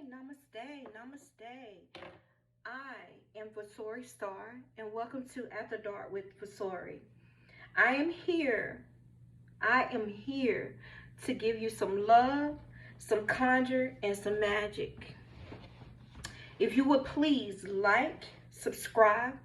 Namaste, namaste. I am Vasori Star, and welcome to Afterdark with Vasori. I am here. I am here to give you some love, some conjure, and some magic. If you would please like, subscribe,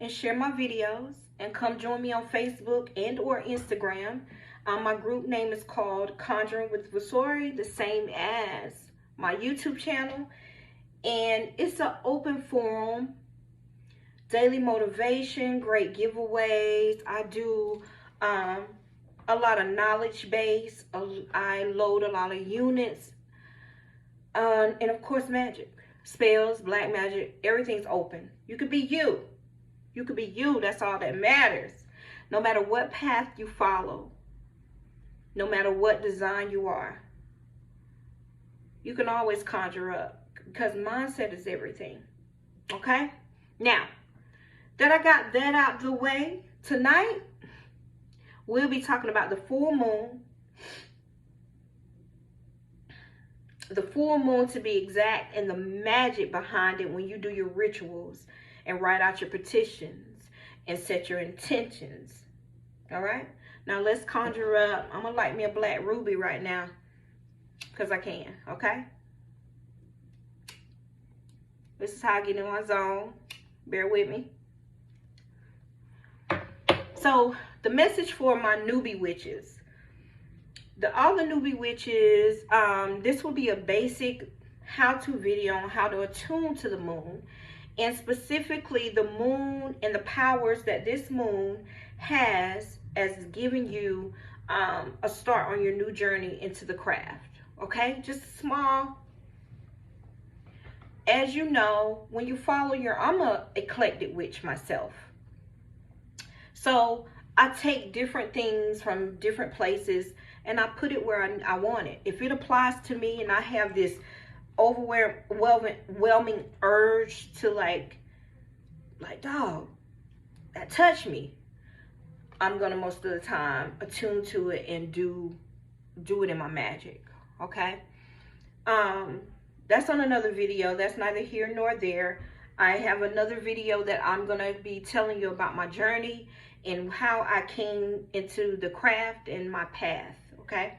and share my videos, and come join me on Facebook and or Instagram. My group name is called Conjuring with Vasori, the same as my YouTube channel, and it's an open forum, daily motivation, great giveaways. I do a lot of knowledge base. I load a lot of units, and of course magic, spells, black magic. Everything's open. You could be you. You could be you. That's all that matters. No matter what path you follow, no matter what design you are, you can always conjure up, because mindset is everything. Okay? Now, that I got that out the way, tonight, we'll be talking about the full moon. The full moon, to be exact, and the magic behind it when you do your rituals and write out your petitions and set your intentions. All right? Now, let's conjure up. I'm going to light me a black ruby right now, because I can, okay? This is how I get in my zone. Bear with me. So, the message for my newbie witches. All the newbie witches, this will be a basic how-to video on how to attune to the moon. And specifically, the moon and the powers that this moon has as giving you a start on your new journey into the craft. Okay, just small. As you know, when you follow I'm a eclectic witch myself. So I take different things from different places and I put it where I want it. If it applies to me and I have this overwhelming urge to like dog, that touched me, I'm gonna most of the time attune to it and do it in my magic. Okay, that's on another video. That's neither here nor there. I have another video that I'm gonna be telling you about my journey and how I came into the craft and my path. Okay,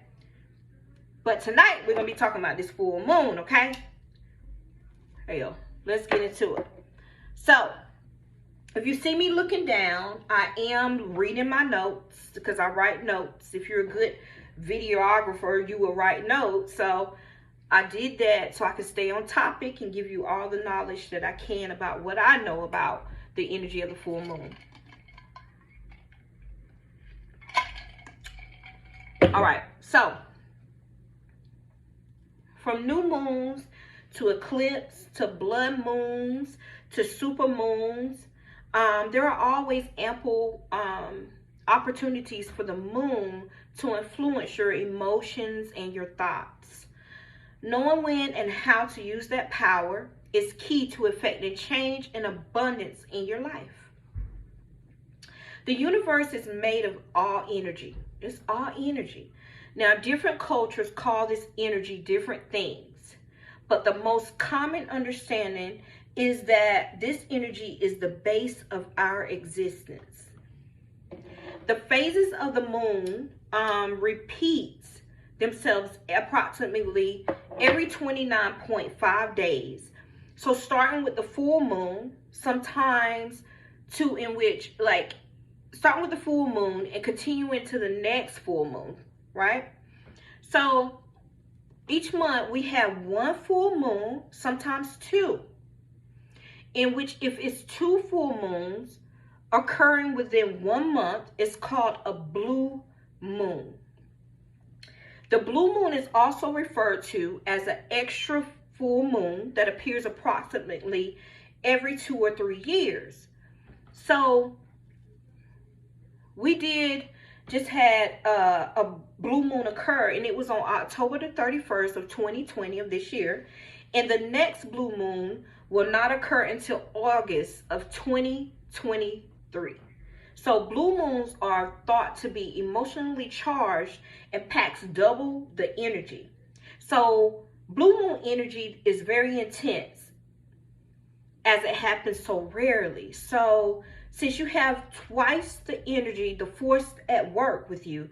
but tonight we're gonna be talking about this full moon. Okay, hell, let's get into it. So if you see me looking down, I am reading my notes, because I write notes. If you're a good videographer, you will write notes. So I did that so I could stay on topic and give you all the knowledge that I can about what I know about the energy of the full moon. All right, so from new moons to eclipse to blood moons to super moons, there are always ample opportunities for the moon to influence your emotions and your thoughts. Knowing when and how to use that power is key to effecting change and abundance in your life. The universe is made of all energy. It's all energy. Now, different cultures call this energy different things, but the most common understanding is that this energy is the base of our existence. The phases of the moon repeats themselves approximately every 29.5 days. So starting with the full moon, sometimes starting with the full moon and continuing to the next full moon, right? So each month we have one full moon, sometimes two, in which if it's two full moons occurring within 1 month, it's called a blue moon. The blue moon is also referred to as an extra full moon that appears approximately every 2 or 3 years. So we just had a blue moon occur, and it was on October the 31st of 2020 of this year. And the next blue moon will not occur until August of 2023. So blue moons are thought to be emotionally charged and packs double the energy. So Blue moon energy is very intense as it happens so rarely. So since you have twice the energy, the force at work with you,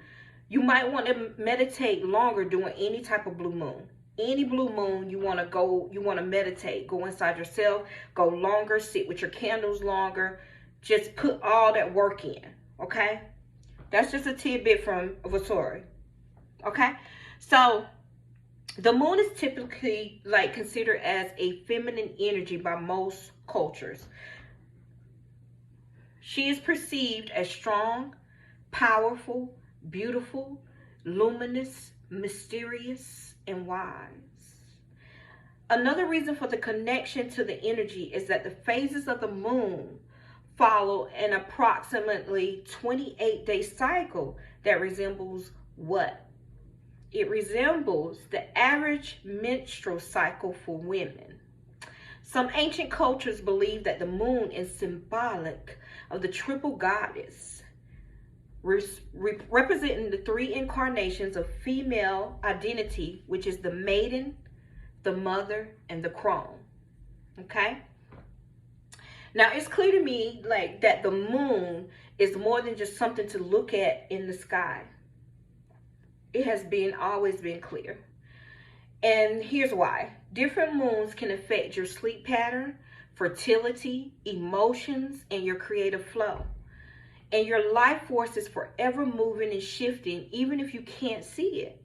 you might want to meditate longer during any type of blue moon. Any blue moon, you want to meditate, go inside yourself, go longer, sit with your candles longer, just put all that work in, okay? That's just a tidbit from Vasori, okay? So the moon is typically like considered as a feminine energy by most cultures. She is perceived as strong, powerful, beautiful, luminous, mysterious, and wise. Another reason for the connection to the energy is that the phases of the moon follow an approximately 28-day cycle that resembles what? It resembles the average menstrual cycle for women. Some ancient cultures believe that the moon is symbolic of the triple goddess, representing the three incarnations of female identity, which is the maiden, the mother, and the crone. Okay? Now, it's clear to me like that the moon is more than just something to look at in the sky. It has always been clear. And here's why. Different moons can affect your sleep pattern, fertility, emotions, and your creative flow. And your life force is forever moving and shifting, even if you can't see it.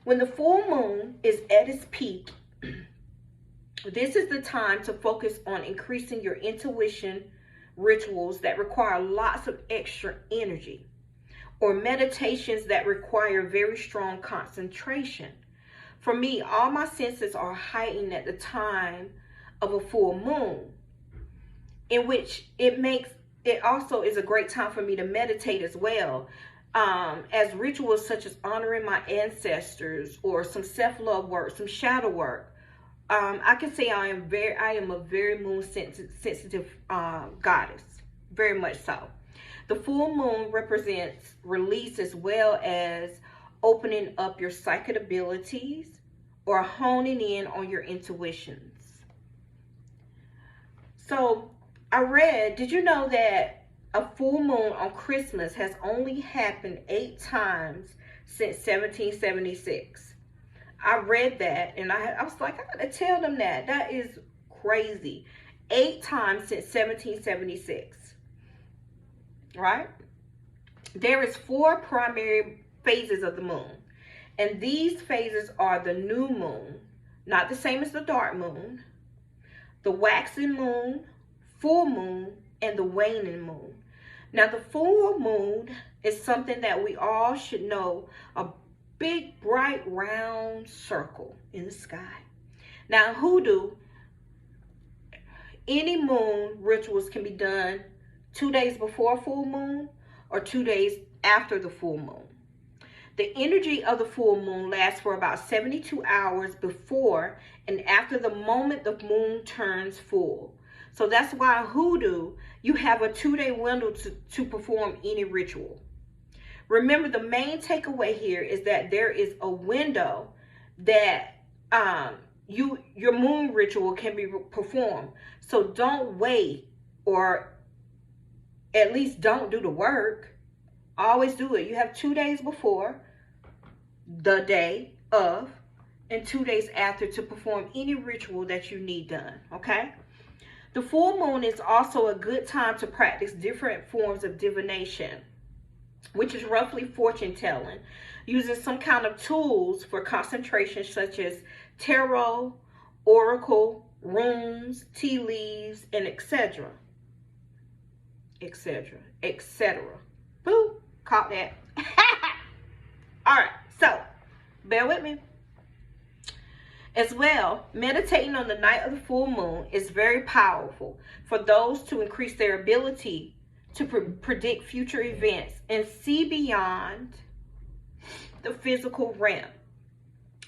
When the full moon is at its peak, this is the time to focus on increasing your intuition rituals that require lots of extra energy, or meditations that require very strong concentration. For me, all my senses are heightened at the time of a full moon, in which it also is a great time for me to meditate as well, as rituals such as honoring my ancestors or some self-love work, some shadow work. I can say I am a very moon sensitive goddess, very much so. The full moon represents release as well as opening up your psychic abilities or honing in on your intuitions. So I read, did you know that a full moon on Christmas has only happened 8 times since 1776? I read that and I was like, I gotta tell them that. That is crazy. 8 times since 1776. Right? There is 4 primary phases of the moon. And these phases are the new moon, not the same as the dark moon, the waxing moon, full moon, and the waning moon. Now, the full moon is something that we all should know, a big, bright, round circle in the sky. Now, in hoodoo, any moon rituals can be done 2 days before full moon or 2 days after the full moon. The energy of the full moon lasts for about 72 hours before and after the moment the moon turns full. So that's why hoodoo, you have a 2-day window to perform any ritual. Remember, the main takeaway here is that there is a window that your moon ritual can be performed. So don't wait, or at least don't do the work. Always do it. You have 2 days before, the day of, and 2 days after to perform any ritual that you need done, okay? The full moon is also a good time to practice different forms of divination, which is roughly fortune telling, using some kind of tools for concentration such as tarot, oracle, runes, tea leaves, and etc. Boo, caught that. All right, so bear with me. As well, meditating on the night of the full moon is very powerful for those to increase their ability to predict future events and see beyond the physical realm.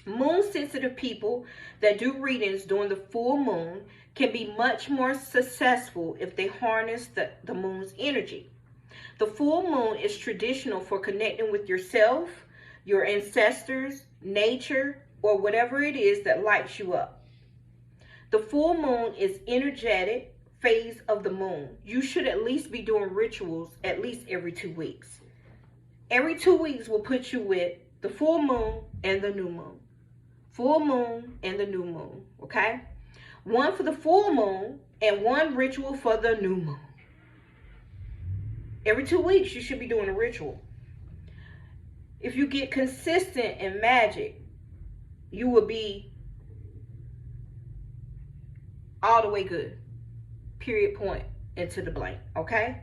Moon-sensitive people that do readings during the full moon can be much more successful if they harness the moon's energy. The full moon is traditional for connecting with yourself, your ancestors, nature, or whatever it is that lights you up. The full moon is energetic phase of the moon. You should at least be doing rituals at least every 2 weeks. Every 2 weeks will put you with the full moon and the new moon. Full moon and the new moon, okay? One for the full moon and one ritual for the new moon. Every 2 weeks, you should be doing a ritual. If you get consistent in magic, you will be all the way good. Period, point, into the blank, okay?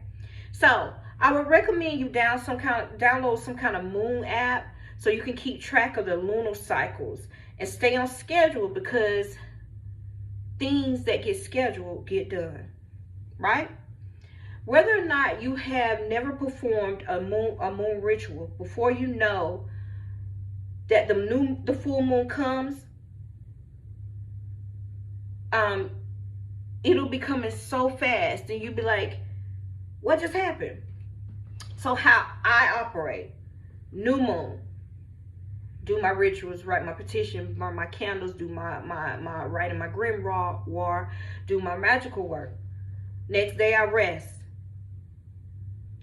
So, I would recommend you download some kind of moon app so you can keep track of the lunar cycles and stay on schedule, because things that get scheduled get done, right? Whether or not you have never performed a moon ritual, before you know that the full moon comes, it'll be coming so fast and you'll be like, what just happened? So how I operate: new moon, do my rituals, write my petition, burn my candles, do my writing my grimoire, do my magical work. Next day I rest.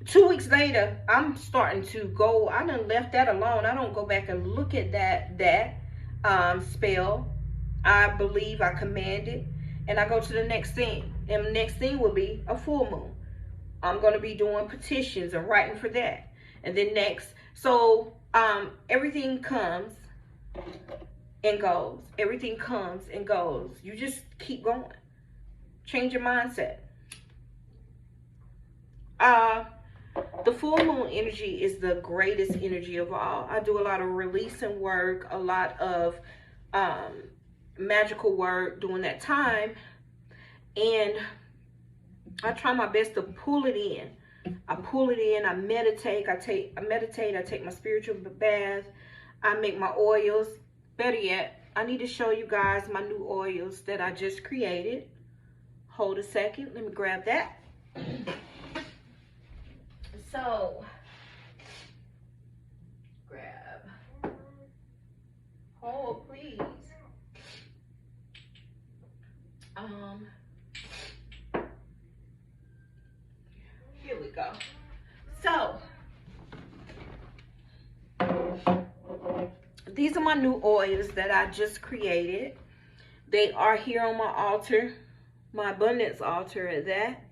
2 weeks later, I'm starting to go, I done left that alone. I don't go back and look at that spell. I believe, I command it, and I go to the next thing. And the next thing will be a full moon. I'm going to be doing petitions and writing for that. And then next, so everything comes and goes. Everything comes and goes. You just keep going. Change your mindset. The full moon energy is the greatest energy of all. I do a lot of releasing work, a lot of magical work during that time, and I try my best to pull it in. I pull it in. I meditate. I take my spiritual bath. I make my oils. Better yet, I need to show you guys my new oils that I just created. Hold a second. Let me grab that. So, grab. Hold, please. Here we go. So, these are my new oils that I just created. They are here on my altar, my abundance altar at that,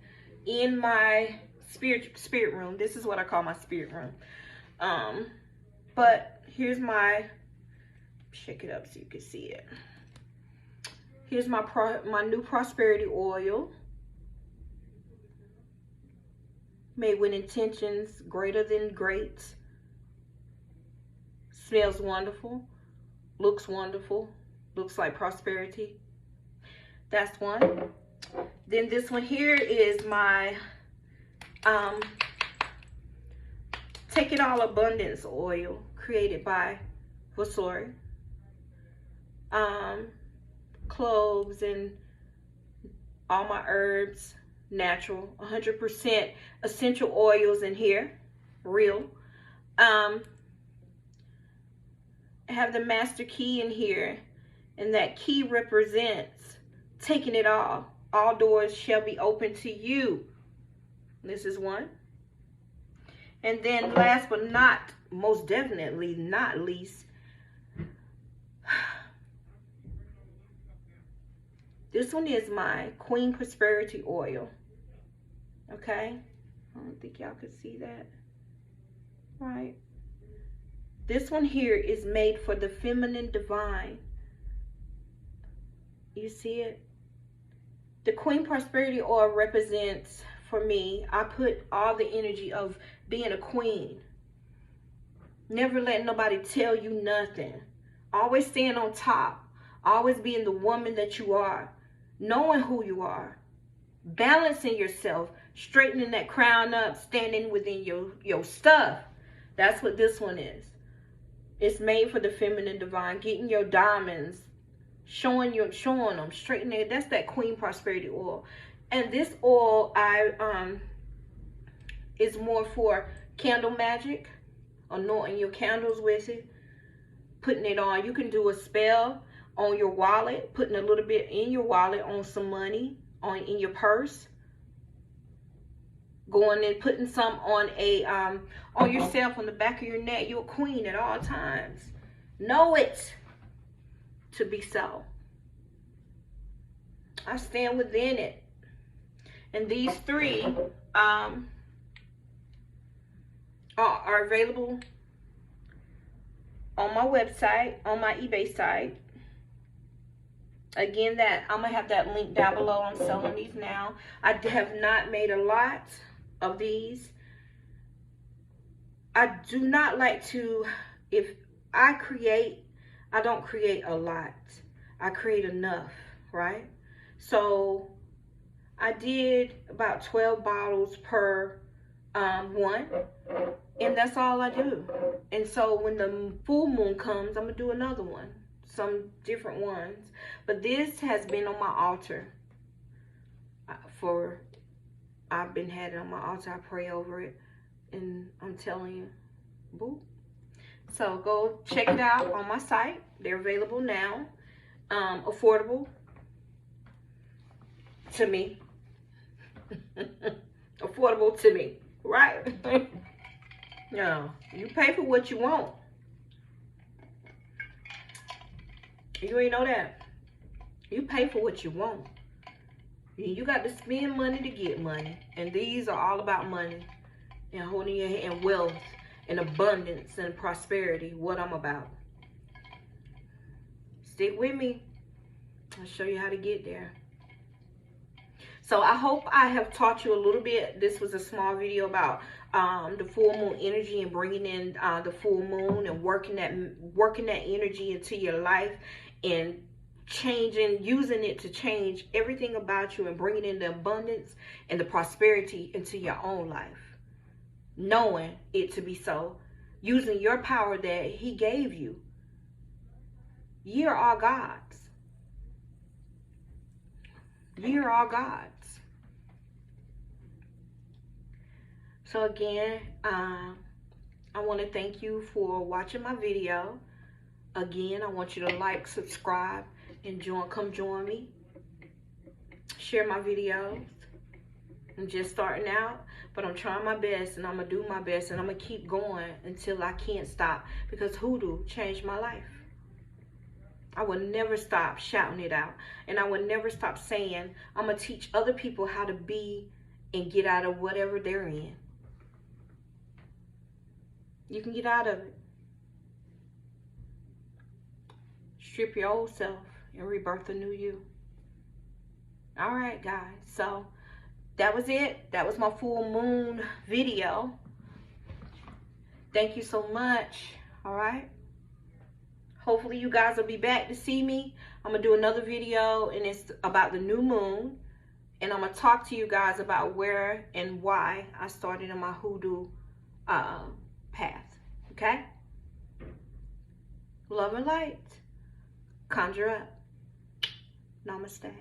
in my spirit room. This is what I call my spirit room. But here's my, shake it up so you can see it. Here's my new prosperity oil, made with intentions greater than great. Smells wonderful, looks wonderful, looks like prosperity. That's one. Then this one here is my Take It All Abundance oil, created by Vasori. Cloves and all my herbs, natural, 100% essential oils in here, real. I have the master key in here, and that key represents taking it all. All doors shall be open to you. This is one. And then last but not, most definitely not least, this one is my Queen Prosperity oil. Okay? I don't think y'all could see that. Right? This one here is made for the feminine divine. You see it? The Queen Prosperity oil represents, for me, I put all the energy of being a queen. Never letting nobody tell you nothing. Always staying on top. Always being the woman that you are. Knowing who you are. Balancing yourself. Straightening that crown up. Standing within your stuff. That's what this one is. It's made for the feminine divine. Getting your diamonds. Showing them. Straightening it. That's that Queen Prosperity oil. And this oil is more for candle magic. Anointing your candles with it. putting it on. You can do a spell on your wallet, putting a little bit in your wallet on some money, in your purse. Going and putting some on on yourself, on the back of your neck. You're a queen at all times. Know it to be so. I stand within it. And these 3 are available on my website, on my eBay site. Again, I'm gonna have that link down below. I'm selling these now. I have not made a lot of these. I do not like to, if I create, I don't create a lot. I create enough, right? So I did about 12 bottles per one, and that's all I do. And so when the full moon comes, I'm gonna do another one, some different ones. But this has been on my altar I've been had it on my altar. I pray over it, and I'm telling you, boop. So go check it out on my site. They're available now. Affordable to me. Affordable to me, right? No, you pay for what you want. You ain't know that. You pay for what you want. You got to spend money to get money. And these are all about money. And holding your hand, and wealth, and abundance, and prosperity. What I'm about. Stick with me. I'll show you how to get there. So I hope I have taught you a little bit. This was a small video about the full moon energy, and bringing in the full moon, and working that energy into your life, and using it to change everything about you, and bringing in the abundance and the prosperity into your own life. Knowing it to be so. Using your power that he gave you. Ye are all gods. Ye are all gods. So again, I want to thank you for watching my video. Again, I want you to like, subscribe, and come join me. Share my videos. I'm just starting out, but I'm trying my best, and I'm going to do my best, and I'm going to keep going until I can't stop, because hoodoo changed my life. I will never stop shouting it out, and I will never stop saying, I'm going to teach other people how to be and get out of whatever they're in. You can get out of it. Strip your old self and rebirth a new you. All right, guys. So that was it. That was my full moon video. Thank you so much. All right. Hopefully you guys will be back to see me. I'm going to do another video, and it's about the new moon. And I'm going to talk to you guys about where and why I started on my hoodoo path. Okay? Love and light. Conjure up. Namaste.